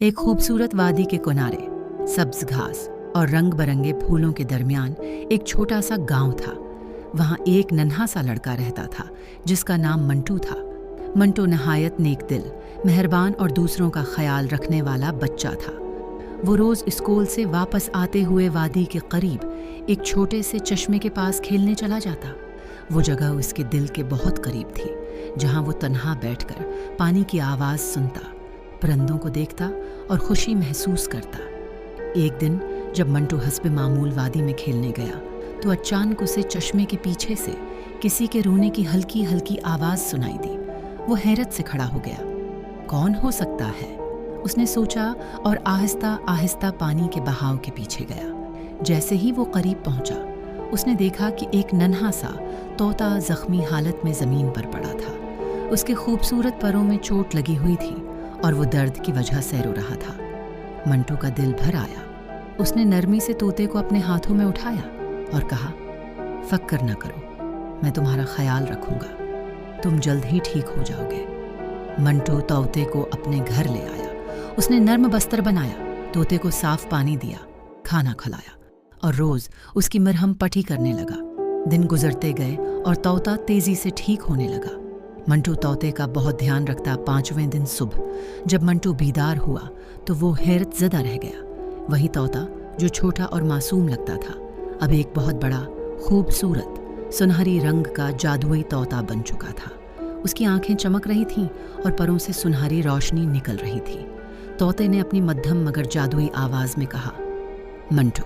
एक खूबसूरत वादी के किनारे सब्ज घास और रंग बरंगे फूलों के दरमियान एक छोटा सा गांव था। वहां एक नन्हा सा लड़का रहता था जिसका नाम मंटू था। मंटू नहायत नेक दिल, मेहरबान और दूसरों का ख्याल रखने वाला बच्चा था। वो रोज स्कूल से वापस आते हुए वादी के करीब एक छोटे से चश्मे के पास खेलने चला जाता। वो जगह उसके दिल के बहुत करीब थी, जहां वो तन्हा बैठकर पानी की आवाज़ सुनता, परिंदों को देखता और खुशी महसूस करता। एक दिन जब मंटू हस्बे मामूल वादी में खेलने गया तो अचानक उसे चश्मे के पीछे से किसी के रोने की हल्की हल्की आवाज़ सुनाई दी। वो हैरत से खड़ा हो गया। कौन हो सकता है, उसने सोचा और आहिस्ता आहिस्ता पानी के बहाव के पीछे गया। जैसे ही वो करीब पहुंचा, उसने देखा कि एक नन्हा सा तोता जख्मी हालत में ज़मीन पर पड़ा था। उसके खूबसूरत परों में चोट लगी हुई थी और वो दर्द की वजह से रो रहा था। मंटू का दिल भर आया। उसने नरमी से तोते को अपने हाथों में उठाया और कहा, फ़िक्र न करो, मैं तुम्हारा ख्याल रखूंगा, तुम जल्द ही ठीक हो जाओगे। मंटू तोते को अपने घर ले आया। उसने नर्म बस्तर बनाया, तोते को साफ पानी दिया, खाना खिलाया और रोज़ उसकी मरहम पट्टी करने लगा। दिन गुजरते गए और तोता तेज़ी से ठीक होने लगा। मंटू तोते का बहुत ध्यान रखता। 5वें दिन सुबह जब मंटू बीदार हुआ तो वो हैरत ज़दा रह गया। वही तोता जो छोटा और मासूम लगता था, अब एक बहुत बड़ा, खूबसूरत, सुनहरी रंग का जादुई तोता बन चुका था। उसकी आंखें चमक रही थीं और परों से सुनहरी रोशनी निकल रही थी। तोते ने अपनी मध्यम मगर जादुई आवाज़ में कहा, मंटू,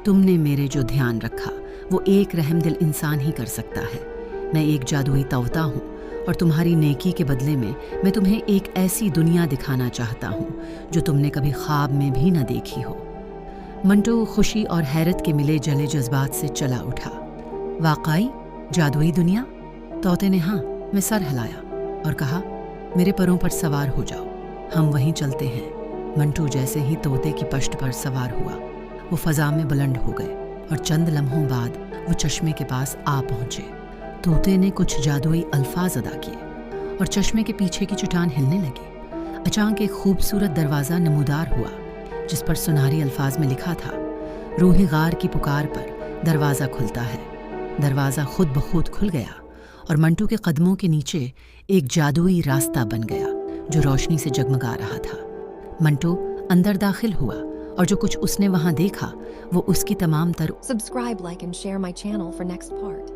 तुमने मेरे जो ध्यान रखा वो एक रहमदिल इंसान ही कर सकता है। मैं एक जादुई तोता हूँ और तुम्हारी नेकी के बदले में मैं तुम्हें एक ऐसी दुनिया दिखाना चाहता हूँ जो तुमने कभी ख्वाब में भी न देखी हो। मंटू खुशी और हैरत के मिले जले जज्बात से चला उठा। वाकई जादुई दुनिया? तोते ने हाँ में सर हिलाया और कहा, मेरे परों पर सवार हो जाओ, हम वहीं चलते हैं। मंटू जैसे ही तोते की पश्त पर सवार हुआ, वो फजा में बुलंद हो गए और चंद लम्हों बाद वो चश्मे के पास आ पहुंचे। तोते ने कुछ जादुई अल्फाज अदा किए और चश्मे के पीछे की चट्टान हिलने लगी। अचानक एक खूबसूरत दरवाज़ा नमूदार हुआ जिस पर सुनहरी अल्फाज में लिखा था, रूही गार की पुकार पर दरवाज़ा खुलता है। दरवाज़ा खुद ब खुद खुल गया और मंटू के कदमों के नीचे एक जादुई रास्ता बन गया जो रोशनी से जगमगा रहा था। मंटू अंदर दाखिल हुआ और जो कुछ उसने वहाँ देखा वो उसकी तमाम तर Subscribe, like and share my channel for next part.